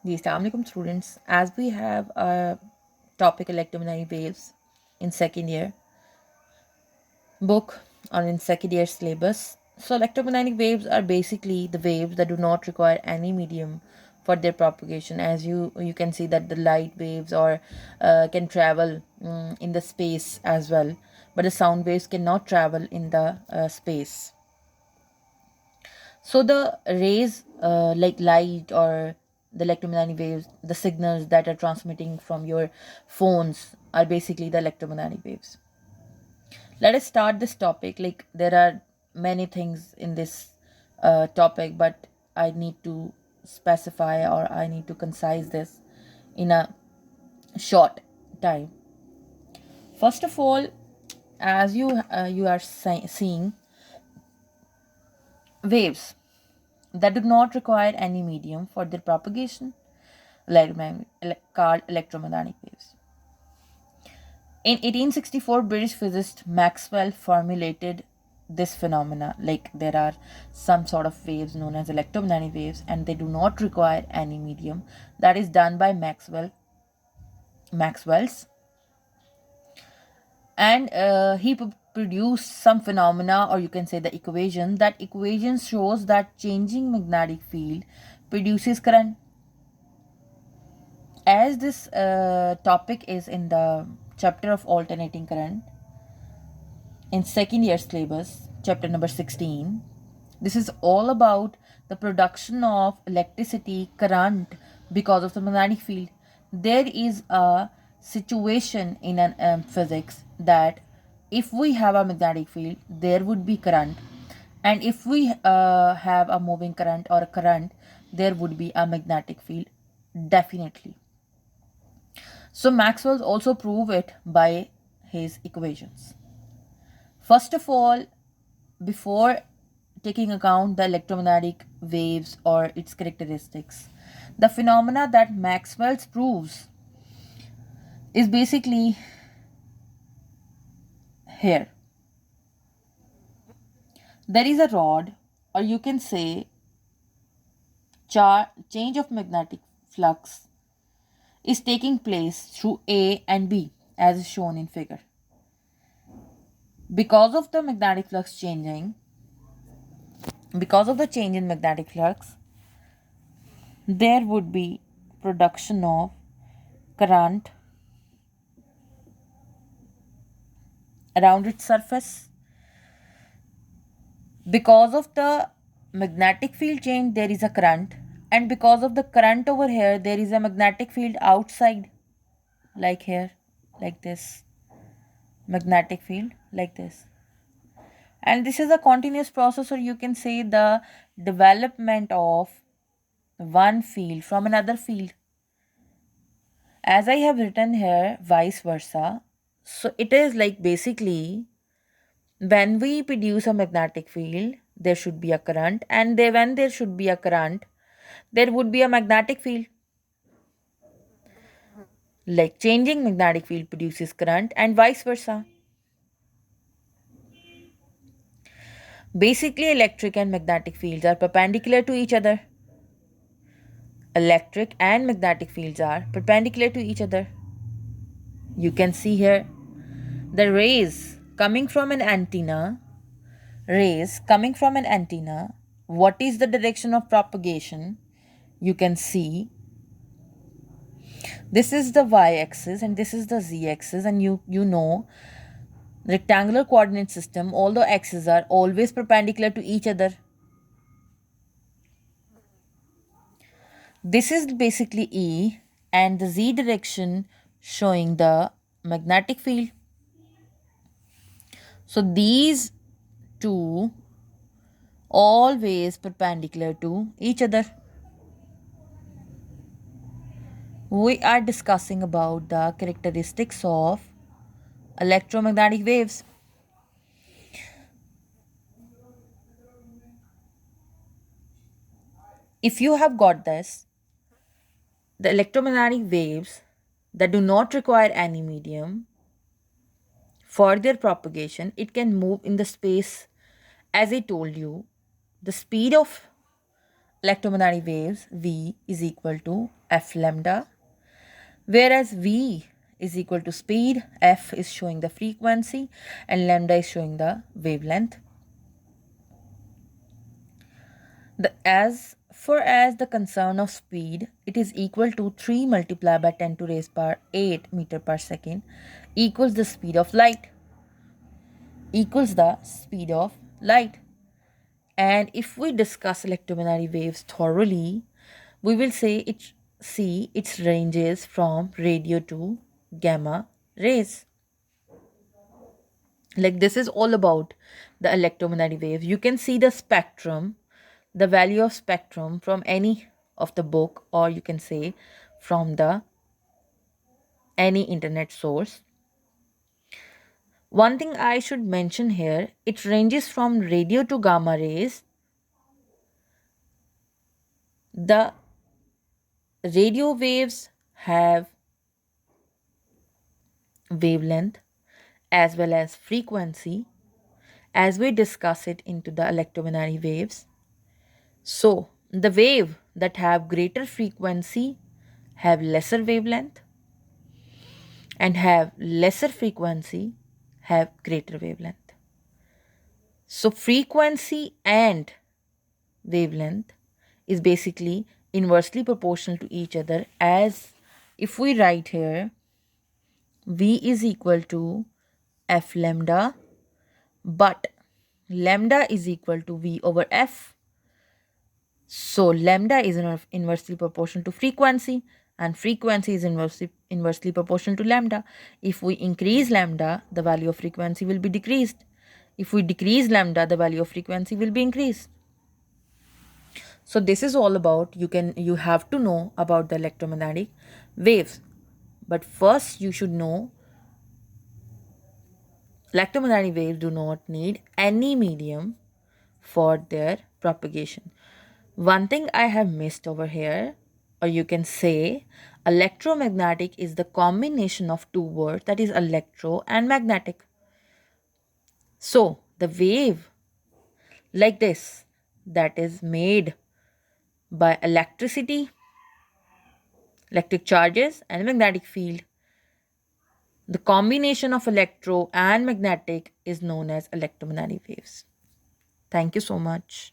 Yes, Assalamualaikum students. As we have a topic electromagnetic waves in second year book or in second year syllabus. So electromagnetic waves are basically the waves that do not require any medium for their propagation. As you can see that the light waves or can travel in the space as well, but the sound waves cannot travel in the space. So the rays, like light or the electromagnetic waves, the signals that are transmitting from your phones are basically the electromagnetic waves. Let us start this topic. Like there are many things in this topic, but I need to specify or I need to concise this in a short time. First of all, as you are seeing waves that do not require any medium for their propagation, called electromagnetic waves. In 1864, British physicist Maxwell formulated this phenomena. Like there are some sort of waves known as electromagnetic waves, and they do not require any medium. That is done by Maxwell's, and he produced some phenomena, or you can say the equation. That equation shows that changing magnetic field produces current. As this topic is in the chapter of alternating current in second year syllabus, chapter number 16, this is all about the production of electricity current because of the magnetic field. There is a situation in an physics that if we have a magnetic field, there would be current, and if we have a moving current or a current, there would be a magnetic field, definitely. So Maxwell also proved it by his equations. First of all, before taking account the electromagnetic waves or its characteristics, the phenomena that Maxwell proves is basically here. There is a rod, or you can say change of magnetic flux is taking place through A and B as is shown in figure. Because of the magnetic flux changing, because of the change in magnetic flux, there would be production of current around its surface. Because of the magnetic field change, there is a current, and because of the current over here, there is a magnetic field outside, like here, like this, magnetic field, like this. And this is a continuous process, or you can say the development of one field from another field. As I have written here, vice versa. So it is like basically when we produce a magnetic field, there should be a current, and when there should be a current, there would be a magnetic field. Like changing magnetic field produces current, and vice versa. Basically, electric and magnetic fields are perpendicular to each other. Electric and magnetic fields are perpendicular to each other. You can see here the rays coming from an antenna. What is the direction of propagation? You can see this is the y-axis and this is the z-axis, and you know rectangular coordinate system, all the axes are always perpendicular to each other. This is basically E, and the z direction showing the magnetic field. So these two always perpendicular to each other. We are discussing about the characteristics of electromagnetic waves. If you have got this, the electromagnetic waves that do not require any medium for their propagation, it can move in the space. As I told you, the speed of electromagnetic waves V is equal to f lambda, whereas v is equal to speed, f is showing the frequency, and lambda is showing the wavelength. As far as the concern of speed, it is equal to 3 multiplied by 10 to raise power 8 meter per second equals the speed of light. And if we discuss electromagnetic waves thoroughly, we will see its ranges from radio to gamma rays. Like, this is all about the electromagnetic waves. You can see the spectrum, the value of spectrum from any of the book, or you can say from the any internet source. One thing I should mention here, it ranges from radio to gamma rays. The radio waves have wavelength as well as frequency as we discuss it into the electromagnetic waves. So the wave that have greater frequency have lesser wavelength, and have lesser frequency have greater wavelength. So frequency and wavelength is basically inversely proportional to each other, as if we write here v is equal to f lambda, but lambda is equal to v over f. So lambda is inversely proportional to frequency, and frequency is inversely proportional to lambda. If we increase lambda, the value of frequency will be decreased. If we decrease lambda, the value of frequency will be increased. So this is all about, you have to know about the electromagnetic waves. But first you should know electromagnetic waves do not need any medium for their propagation. One thing I have missed over here, or you can say electromagnetic is the combination of two words, that is electro and magnetic. So the wave like this, that is made by electricity, electric charges and magnetic field, the combination of electro and magnetic is known as electromagnetic waves. Thank you so much.